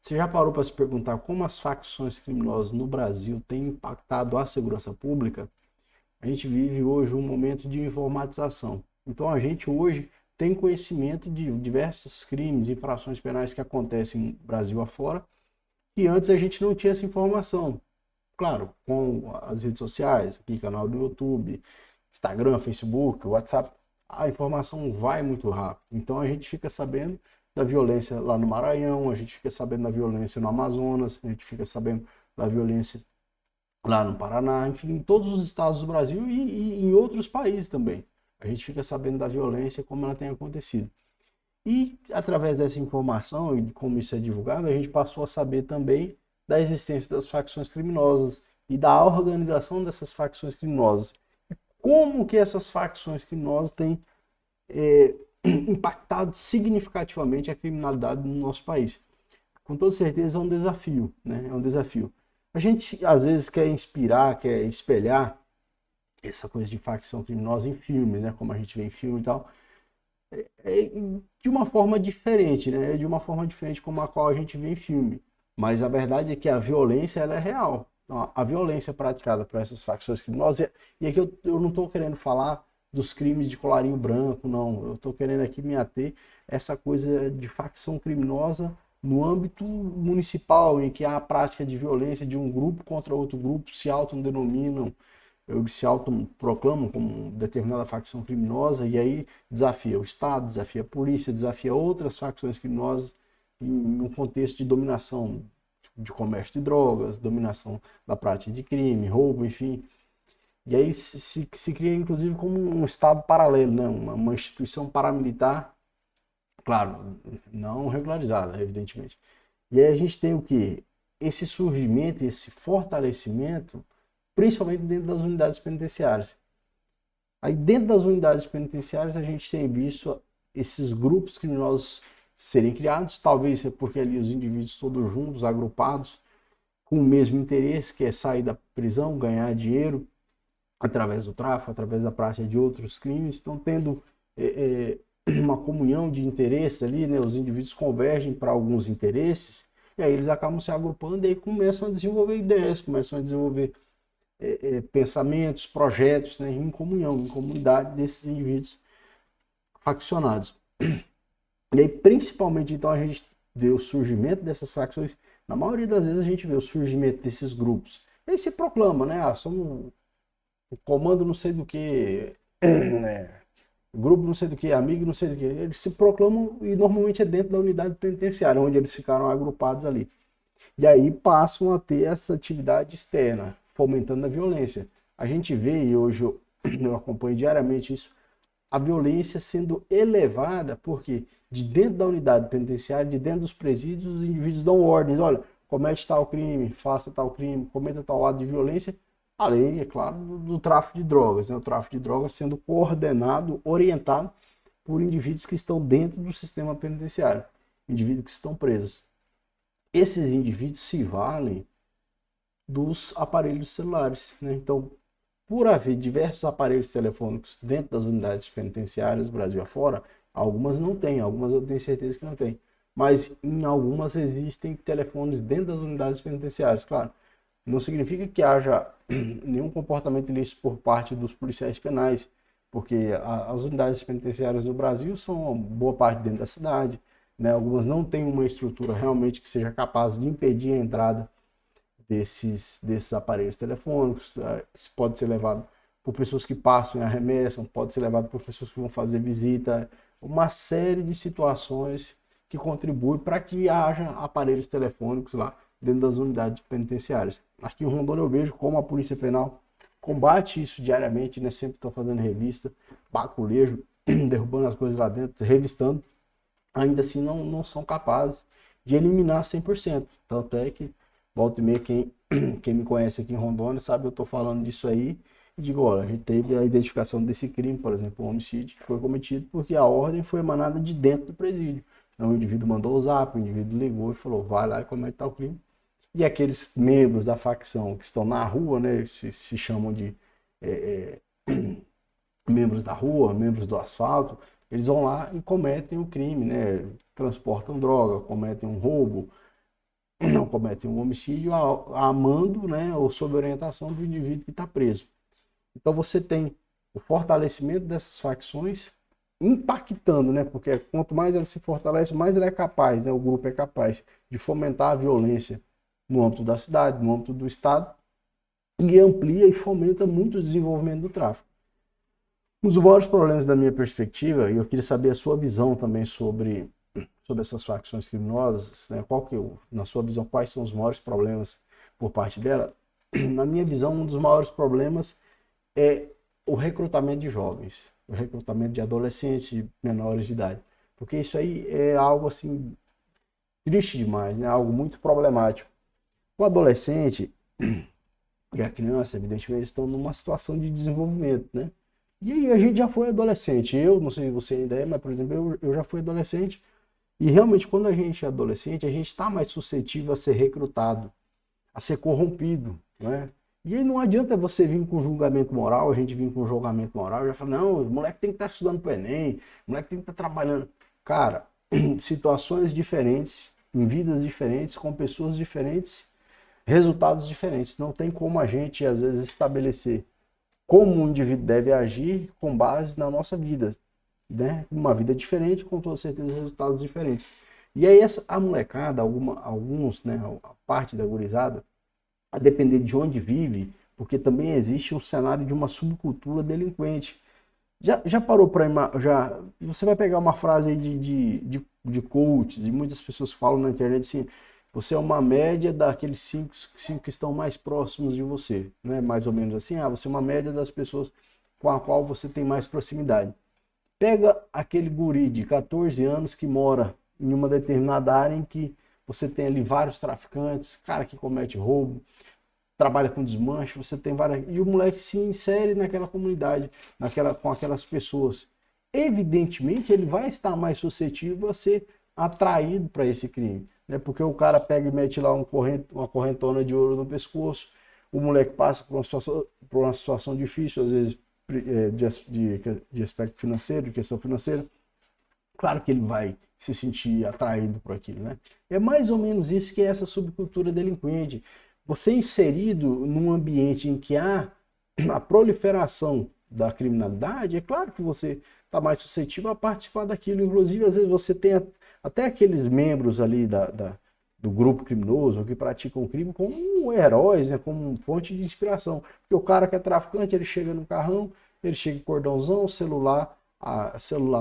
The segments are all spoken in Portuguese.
Você já parou para se perguntar como as facções criminosas no Brasil têm impactado a segurança pública? A gente vive hoje um momento de informatização. Então a gente hoje tem conhecimento de diversos crimes, infrações penais que acontecem no Brasil afora, e antes a gente não tinha essa informação. Claro, com as redes sociais, aqui canal do YouTube, Instagram, Facebook, WhatsApp, a informação vai muito rápido. Então a gente fica sabendo da violência lá no Maranhão, a gente fica sabendo da violência no Amazonas, a gente fica sabendo da violência lá no Paraná, enfim, em todos os estados do Brasil e em outros países também. A gente fica sabendo da violência como ela tem acontecido. E através dessa informação e de como isso é divulgado, a gente passou a saber também da existência das facções criminosas e da organização dessas facções criminosas. Como que essas facções criminosas têm impactado significativamente a criminalidade no nosso país. Com toda certeza é um desafio, né? É um desafio. A gente às vezes quer inspirar, quer espelhar essa coisa de facção criminosa em filmes, né? Como a gente vê em filme e tal, de uma forma diferente, né? De uma forma diferente como a qual a gente vê em filme. Mas a verdade é que a violência ela é real. Então, a violência praticada por essas facções criminosas, e aqui eu não estou querendo falar dos crimes de colarinho branco, não. Eu estou querendo aqui me ater a essa coisa de facção criminosa no âmbito municipal, em que há a prática de violência de um grupo contra outro grupo, se autodenominam, se autoproclamam como determinada facção criminosa, e aí desafia o Estado, desafia a polícia, desafia outras facções criminosas em um contexto de dominação de comércio de drogas, dominação da prática de crime, roubo, enfim. E aí se cria, inclusive, como um Estado paralelo, né? Uma instituição paramilitar, claro, não regularizada, evidentemente. E aí a gente tem o que? Esse surgimento, esse fortalecimento, principalmente dentro das unidades penitenciárias. Aí dentro das unidades penitenciárias a gente tem visto esses grupos criminosos serem criados, talvez porque ali os indivíduos todos juntos, agrupados, com o mesmo interesse, que é sair da prisão, ganhar dinheiro, através do tráfico, através da prática de outros crimes, estão tendo uma comunhão de interesses ali, né? Os indivíduos convergem para alguns interesses, e aí eles acabam se agrupando e aí começam a desenvolver ideias, começam a desenvolver pensamentos, projetos, né? Em comunhão, em comunidade desses indivíduos faccionados. E aí, principalmente, então, a gente vê o surgimento dessas facções, na maioria das vezes a gente vê o surgimento desses grupos. E aí se proclama, né? Ah, somos o comando não sei do que, né? Grupo não sei do que, amigo não sei do que. Eles se proclamam e normalmente é dentro da unidade penitenciária, onde eles ficaram agrupados ali. E aí passam a ter essa atividade externa, fomentando a violência. A gente vê, e hoje eu acompanho diariamente isso, a violência sendo elevada, porque de dentro da unidade penitenciária, de dentro dos presídios, os indivíduos dão ordens, olha, comete tal crime, faça tal crime, cometa tal ato de violência, além, é claro, do tráfico de drogas, né? O tráfico de drogas sendo coordenado, orientado por indivíduos que estão dentro do sistema penitenciário, indivíduos que estão presos. Esses indivíduos se valem dos aparelhos celulares, né? Então, por haver diversos aparelhos telefônicos dentro das unidades penitenciárias, Brasil afora, algumas não têm, algumas eu tenho certeza que não tem. Mas em algumas existem telefones dentro das unidades penitenciárias, claro. Não significa que haja nenhum comportamento ilícito por parte dos policiais penais, porque as unidades penitenciárias no Brasil são boa parte dentro da cidade, né? Algumas não têm uma estrutura realmente que seja capaz de impedir a entrada desses aparelhos telefônicos. Isso pode ser levado por pessoas que passam e arremessam, pode ser levado por pessoas que vão fazer visita, uma série de situações que contribuem para que haja aparelhos telefônicos lá dentro das unidades penitenciárias. Aqui em Rondônia eu vejo como a Polícia Penal combate isso diariamente, né? Sempre estão fazendo revista, baculejo, derrubando as coisas lá dentro, revistando. Ainda assim não são capazes de eliminar 100%. Tanto é que volta e meia, quem me conhece aqui em Rondônia sabe, eu estou falando disso aí e digo, olha, a gente teve a identificação desse crime, por exemplo, um homicídio que foi cometido porque a ordem foi emanada de dentro do presídio. Então o indivíduo mandou o zap, o indivíduo ligou e falou, vai lá e comete tal crime. E aqueles membros da facção que estão na rua, né, se chamam de é, membros da rua, membros do asfalto, eles vão lá e cometem o crime, né, transportam droga, cometem um roubo, não cometem um homicídio a mando, né, ou sob orientação do indivíduo que está preso. Então você tem o fortalecimento dessas facções impactando, né, porque quanto mais ela se fortalece, mais ela é capaz, né, o grupo é capaz de fomentar a violência no âmbito da cidade, no âmbito do estado, e amplia e fomenta muito o desenvolvimento do tráfico. Um dos maiores problemas da minha perspectiva, e eu queria saber a sua visão também sobre essas facções criminosas, né? Na sua visão, quais são os maiores problemas por parte dela? Na minha visão, um dos maiores problemas é o recrutamento de jovens, o recrutamento de adolescentes, de menores de idade. Porque isso aí é algo assim triste demais, né? Algo muito problemático. O adolescente e a criança, evidentemente, estão numa situação de desenvolvimento, né? E aí a gente já foi adolescente. Eu, não sei se você ainda é, mas, por exemplo, eu já fui adolescente. E realmente, quando a gente é adolescente, a gente está mais suscetível a ser recrutado, a ser corrompido, né? E aí não adianta você vir com julgamento moral, a gente vir com julgamento moral, já fala, não, o moleque tem que estar estudando para o Enem, o moleque tem que estar trabalhando. Cara, situações diferentes, em vidas diferentes, com pessoas diferentes, resultados diferentes. Não tem como a gente, às vezes, estabelecer como um indivíduo deve agir com base na nossa vida, né? Uma vida diferente, com toda certeza, resultados diferentes. E aí a molecada, alguns, né, a parte da gurizada, a depender de onde vive, porque também existe um cenário de uma subcultura delinquente. Já parou para você vai pegar uma frase aí de coaches, e muitas pessoas falam na internet assim, você é uma média daqueles cinco que estão mais próximos de você, né? Mais ou menos assim, você é uma média das pessoas com a qual você tem mais proximidade. Pega aquele guri de 14 anos que mora em uma determinada área em que você tem ali vários traficantes, cara que comete roubo, trabalha com desmanche, você tem várias... E o moleque se insere naquela comunidade, com aquelas pessoas. Evidentemente, ele vai estar mais suscetível a ser atraído para esse crime, né? Porque o cara pega e mete lá uma correntona de ouro no pescoço, o moleque passa por uma situação difícil, às vezes de aspecto financeiro, de questão financeira. Claro que ele vai se sentir atraído por aquilo, né? É mais ou menos isso que é essa subcultura delinquente. Você inserido num ambiente em que há a proliferação da criminalidade, é claro que você está mais suscetível a participar daquilo. Inclusive, às vezes você tem até aqueles membros ali do grupo criminoso que praticam o crime como heróis, né, como fonte de inspiração. Porque o cara que é traficante, ele chega no carrão, ele chega com cordãozão, celular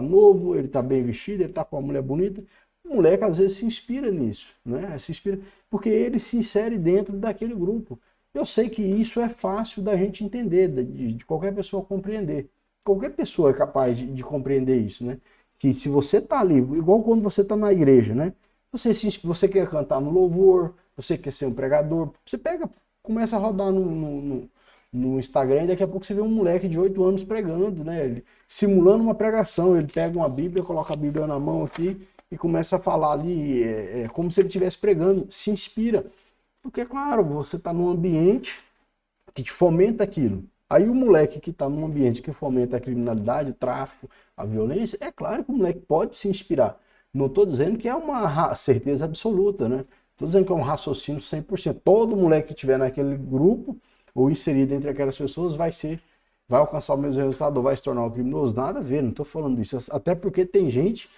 novo, ele está bem vestido, ele está com uma mulher bonita. O moleque às vezes se inspira nisso, né? Se inspira porque ele se insere dentro daquele grupo. Eu sei que isso é fácil da gente entender, de qualquer pessoa compreender. Qualquer pessoa é capaz de compreender isso, né? Que se você tá ali, igual quando você tá na igreja, né? Você quer cantar no louvor, você quer ser um pregador, você começa a rodar no Instagram e daqui a pouco você vê um moleque de 8 anos pregando, né? Ele, simulando uma pregação, ele pega uma Bíblia, coloca a Bíblia na mão aqui e começa a falar ali, como se ele estivesse pregando, se inspira. Porque, claro, você está num ambiente que te fomenta aquilo. Aí o moleque que está num ambiente que fomenta a criminalidade, o tráfico, a violência, é claro que o moleque pode se inspirar. Não estou dizendo que é uma certeza absoluta, né? Estou dizendo que é um raciocínio 100%. Todo moleque que estiver naquele grupo ou inserido entre aquelas pessoas vai alcançar o mesmo resultado ou vai se tornar um criminoso. Nada a ver, não estou falando isso. Até porque tem gente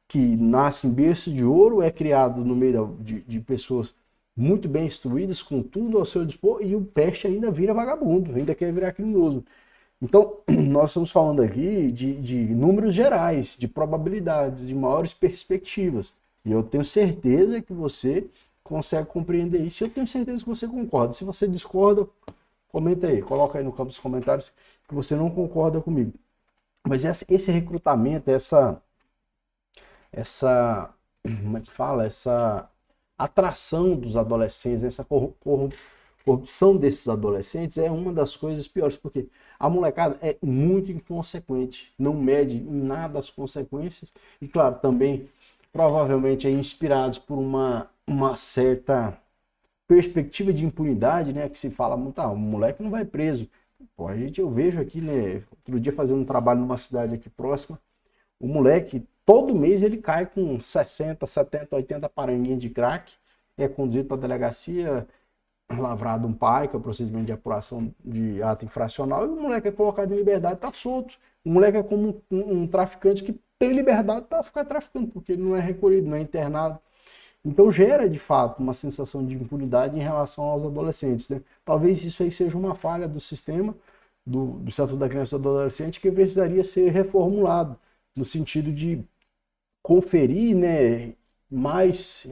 que nasce em berço de ouro, é criado no meio de pessoas muito bem instruídas, com tudo ao seu dispor, e o peste ainda vira vagabundo, ainda quer virar criminoso. Então, nós estamos falando aqui de números gerais, de probabilidades, de maiores perspectivas. E eu tenho certeza que você consegue compreender isso, e eu tenho certeza que você concorda. Se você discorda, comenta aí, coloca aí no campo dos comentários que você não concorda comigo. Mas esse recrutamento, como é que fala? Essa atração dos adolescentes, essa corrupção desses adolescentes é uma das coisas piores, porque a molecada é muito inconsequente, não mede em nada as consequências e, claro, também provavelmente é inspirados por uma certa perspectiva de impunidade, né, que se fala muito, o moleque não vai preso. Pô, eu vejo aqui, né, outro dia fazendo um trabalho numa cidade aqui próxima, o moleque, todo mês ele cai com 60, 70, 80 paranguinhas de crack é conduzido para a delegacia, lavrado um PAI, que é o procedimento de apuração de ato infracional, e o moleque é colocado em liberdade, tá solto. O moleque é como um traficante que tem liberdade para ficar traficando, porque ele não é recolhido, não é internado. Então gera, de fato, uma sensação de impunidade em relação aos adolescentes, né? Talvez isso aí seja uma falha do sistema, do Estatuto da Criança e do Adolescente, que precisaria ser reformulado, no sentido de conferir, né, mais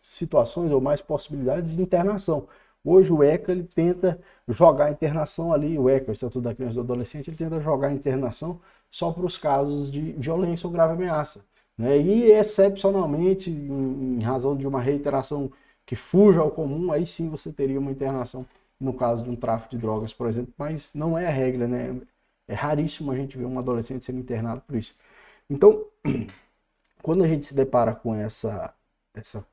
situações ou mais possibilidades de internação. Hoje o ECA ele tenta jogar a internação ali, o ECA, o Estatuto da Criança e do Adolescente, ele tenta jogar a internação só para os casos de violência ou grave ameaça, né? E excepcionalmente, em razão de uma reiteração que fuja ao comum, aí sim você teria uma internação no caso de um tráfico de drogas, por exemplo, mas não é a regra, né? É raríssimo a gente ver um adolescente sendo internado por isso. Então, quando a gente se depara com essa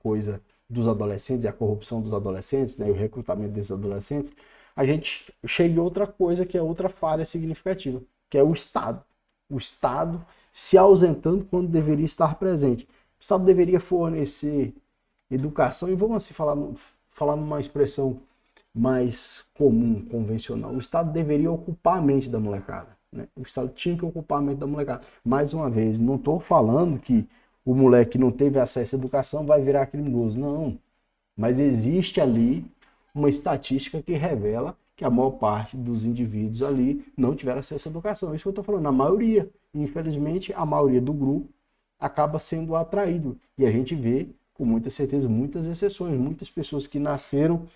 coisa dos adolescentes e a corrupção dos adolescentes, né, e o recrutamento desses adolescentes, a gente chega em outra coisa que é outra falha significativa, que é o Estado. O Estado se ausentando quando deveria estar presente. O Estado deveria fornecer educação, e vamos assim falar numa expressão mais comum, convencional. O Estado deveria ocupar a mente da molecada, né? O Estado tinha que ocupar a mente da molecada. Mais uma vez, não estou falando que o moleque que não teve acesso à educação vai virar criminoso, não. Mas existe ali uma estatística que revela que a maior parte dos indivíduos ali não tiveram acesso à educação. Isso que eu estou falando, a maioria. Infelizmente, a maioria do grupo acaba sendo atraído. E a gente vê, com muita certeza, muitas exceções, muitas pessoas que nasceram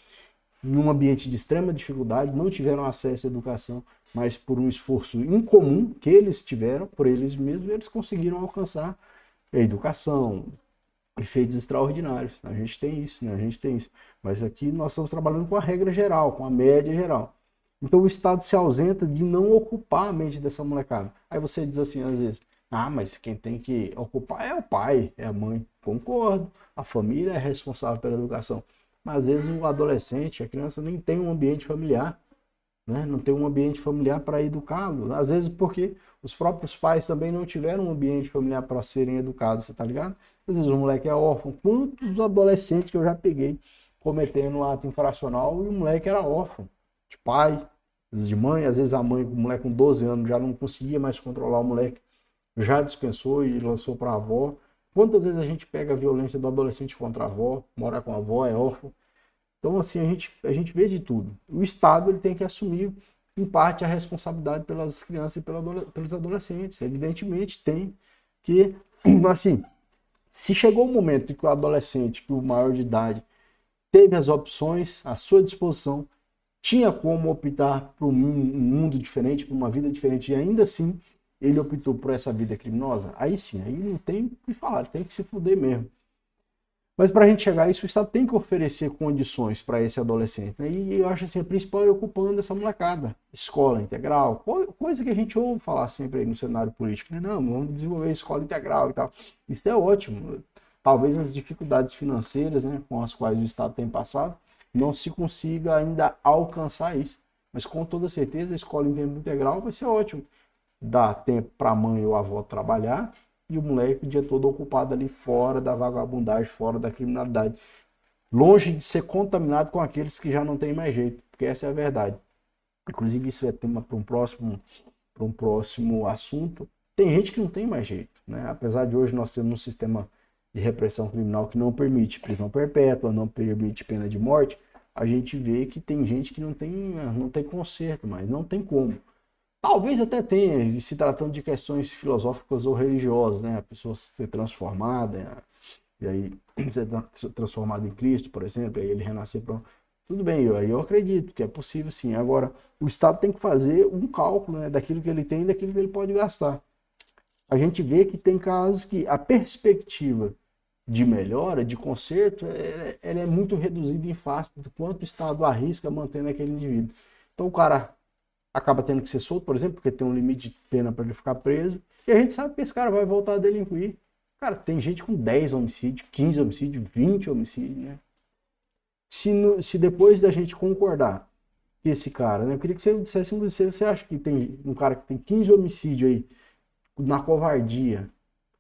em um ambiente de extrema dificuldade, não tiveram acesso à educação, mas por um esforço incomum que eles tiveram, por eles mesmos, eles conseguiram alcançar a educação, efeitos extraordinários. A gente tem isso, né? A gente tem isso. Mas aqui nós estamos trabalhando com a regra geral, com a média geral. Então o Estado se ausenta de não ocupar a mente dessa molecada. Aí você diz assim, às vezes, mas quem tem que ocupar é o pai, é a mãe. Concordo, a família é responsável pela educação. Mas às vezes o adolescente, a criança nem tem um ambiente familiar, né? Não tem um ambiente familiar para educá-lo. Às vezes porque os próprios pais também não tiveram um ambiente familiar para serem educados, você tá ligado? Às vezes o moleque é órfão. Quantos adolescentes que eu já peguei cometendo um ato infracional e o moleque era órfão de pai, às vezes de mãe, às vezes a mãe, o moleque com 12 anos já não conseguia mais controlar o moleque, já dispensou e lançou para a avó. Quantas vezes a gente pega a violência do adolescente contra a avó, mora com a avó, é órfão. Então, assim, a gente vê de tudo. O Estado ele tem que assumir, em parte, a responsabilidade pelas crianças e pelos adolescentes. Evidentemente, tem que, assim, se chegou o momento em que o adolescente, que o maior de idade, teve as opções à sua disposição, tinha como optar por um mundo diferente, por uma vida diferente, e ainda assim ele optou por essa vida criminosa, aí sim, aí não tem o que falar, tem que se fuder mesmo. Mas para a gente chegar a isso, o Estado tem que oferecer condições para esse adolescente, né? E eu acho assim, a principal é ocupando essa molecada. Escola integral, coisa que a gente ouve falar sempre aí no cenário político, né? Não, vamos desenvolver escola integral e tal. Isso é ótimo. Talvez as dificuldades financeiras, né, com as quais o Estado tem passado, não se consiga ainda alcançar isso. Mas com toda certeza a escola em tempo integral vai ser ótimo. Dá tempo para a mãe ou a avó trabalhar, e o moleque o dia todo ocupado ali fora da vagabundagem, fora da criminalidade, longe de ser contaminado com aqueles que já não tem mais jeito, porque essa é a verdade. Inclusive isso é tema para um próximo assunto. Tem gente que não tem mais jeito, né? Apesar de hoje nós termos um sistema de repressão criminal que não permite prisão perpétua, não permite pena de morte, a gente vê que tem gente que não tem conserto, mas não tem como. Talvez até tenha, se tratando de questões filosóficas ou religiosas, né? A pessoa ser transformada, e aí ser transformada em Cristo, por exemplo, aí ele renascer para... Tudo bem, eu acredito que é possível sim. Agora, o Estado tem que fazer um cálculo, né, daquilo que ele tem e daquilo que ele pode gastar. A gente vê que tem casos que a perspectiva de melhora, de conserto, ela é muito reduzida em face do quanto o Estado arrisca mantendo aquele indivíduo. Então o cara acaba tendo que ser solto, por exemplo, porque tem um limite de pena para ele ficar preso, e a gente sabe que esse cara vai voltar a delinquir. Cara, tem gente com 10 homicídios, 15 homicídios, 20 homicídios, né? Se depois da gente concordar que esse cara, né? Eu queria que você dissesse, você acha que tem um cara que tem 15 homicídios aí, na covardia,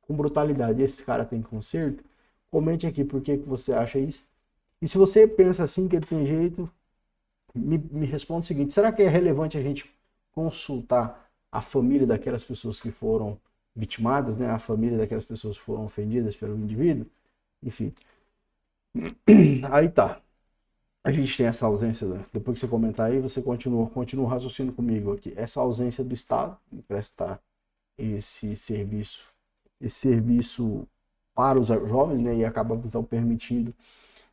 com brutalidade, esse cara tem conserto? Comente aqui por que você acha isso. E se você pensa assim que ele tem jeito, me responda o seguinte: será que é relevante a gente consultar a família daquelas pessoas que foram vitimadas, né? A família daquelas pessoas que foram ofendidas pelo indivíduo? Enfim, aí tá. A gente tem essa ausência, depois que você comentar aí, você continua o raciocínio comigo aqui. Essa ausência do Estado em prestar esse serviço para os jovens, né? E acaba então permitindo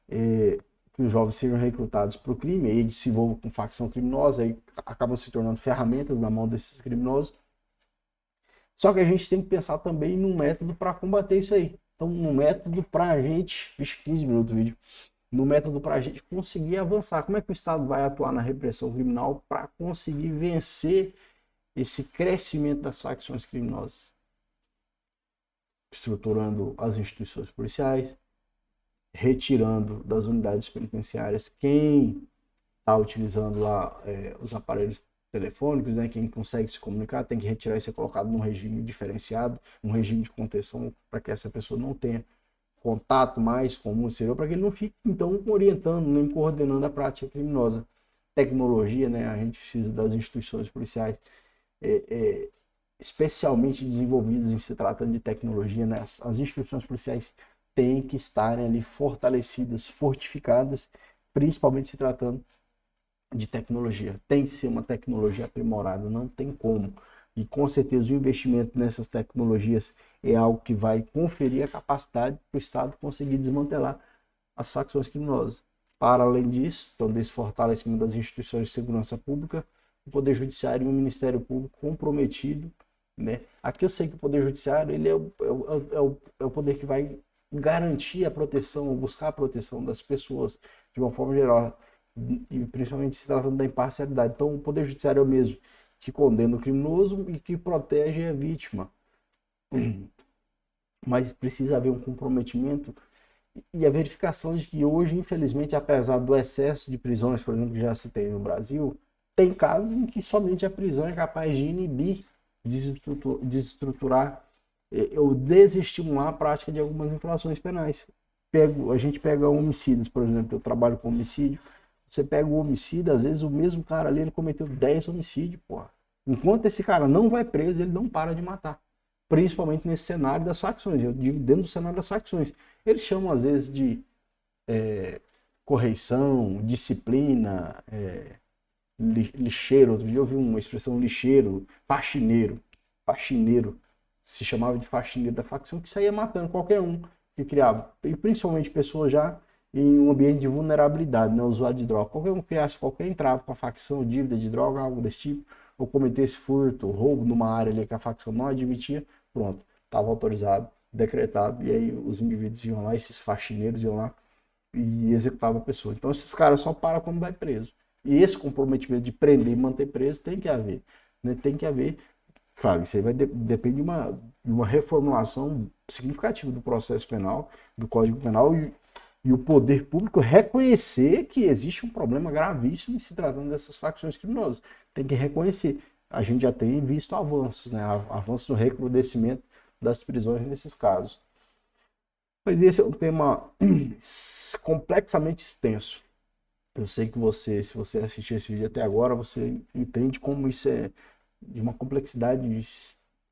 que os jovens sejam recrutados para o crime, aí eles se envolvam com facção criminosa, aí acabam se tornando ferramentas na mão desses criminosos. Só que a gente tem que pensar também num método para combater isso aí. Então, num método para a gente... Vixe, 15 minutos o vídeo. No método para a gente conseguir avançar. Como é que o Estado vai atuar na repressão criminal para conseguir vencer esse crescimento das facções criminosas? Estruturando as instituições policiais, retirando das unidades penitenciárias quem está utilizando lá os aparelhos telefônicos, né? Quem consegue se comunicar tem que retirar e ser colocado num regime diferenciado, um regime de contenção para que essa pessoa não tenha contato mais com o exterior, para que ele não fique então orientando nem coordenando a prática criminosa. Tecnologia, né? A gente precisa das instituições policiais especialmente desenvolvidas em se tratando de tecnologia, né? As instituições policiais têm que estarem ali fortalecidas, fortificadas, principalmente se tratando de tecnologia. Tem que ser uma tecnologia aprimorada, não tem como. E com certeza o investimento nessas tecnologias é algo que vai conferir a capacidade para o Estado conseguir desmantelar as facções criminosas. Para além disso, então, desse fortalecimento das instituições de segurança pública, o Poder Judiciário e o Ministério Público comprometido, né? Aqui eu sei que o Poder Judiciário ele é o poder que vai garantir a proteção, buscar a proteção das pessoas de uma forma geral, e principalmente se tratando da imparcialidade. Então, o Poder Judiciário é o mesmo que condena o criminoso e que protege a vítima. Mas precisa haver um comprometimento e a verificação de que hoje, infelizmente, apesar do excesso de prisões, por exemplo, que já se tem no Brasil, tem casos em que somente a prisão é capaz de inibir, desestruturar ou desestimular a prática de algumas infrações penais. A gente pega homicídios, por exemplo, eu trabalho com homicídio. Você pega o homicida, às vezes o mesmo cara ali, ele cometeu 10 homicídios, porra. Enquanto esse cara não vai preso, ele não para de matar. Principalmente nesse cenário das facções, eu digo dentro do cenário das facções. Eles chamam às vezes de correição, disciplina, lixeiro. Outro dia eu ouvi uma expressão lixeiro, faxineiro. Faxineiro. Se chamava de faxineiro da facção, que saía matando qualquer um que criava. E principalmente pessoas já em um ambiente de vulnerabilidade, né? Usuário de droga. Qualquer um criasse qualquer entrave com a facção, dívida de droga, algo desse tipo, ou cometesse furto, roubo numa área ali que a facção não admitia, pronto, estava autorizado, decretado, e aí os indivíduos iam lá, esses faxineiros iam lá e executavam a pessoa. Então esses caras só param quando vai preso. E esse comprometimento de prender e manter preso tem que haver, né? Tem que haver. Claro, isso aí vai depende de uma reformulação significativa do processo penal, do Código Penal, e o poder público reconhecer que existe um problema gravíssimo em se tratando dessas facções criminosas. Tem que reconhecer. A gente já tem visto avanços, né? Avanços no recrudescimento das prisões nesses casos. Mas esse é um tema complexamente extenso. Eu sei que você, se você assistiu esse vídeo até agora, você entende como isso é de uma complexidade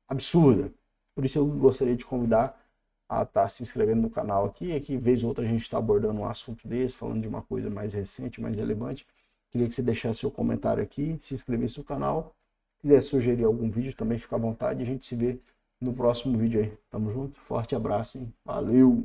absurda. Por isso eu gostaria de convidar a estar se inscrevendo no canal aqui. Aqui, vez ou outra, a gente está abordando um assunto desse, falando de uma coisa mais recente, mais relevante. Queria que você deixasse seu comentário aqui, se inscrevesse no canal. Se quiser sugerir algum vídeo, também fica à vontade. A gente se vê no próximo vídeo aí. Tamo junto, forte abraço, hein? Valeu!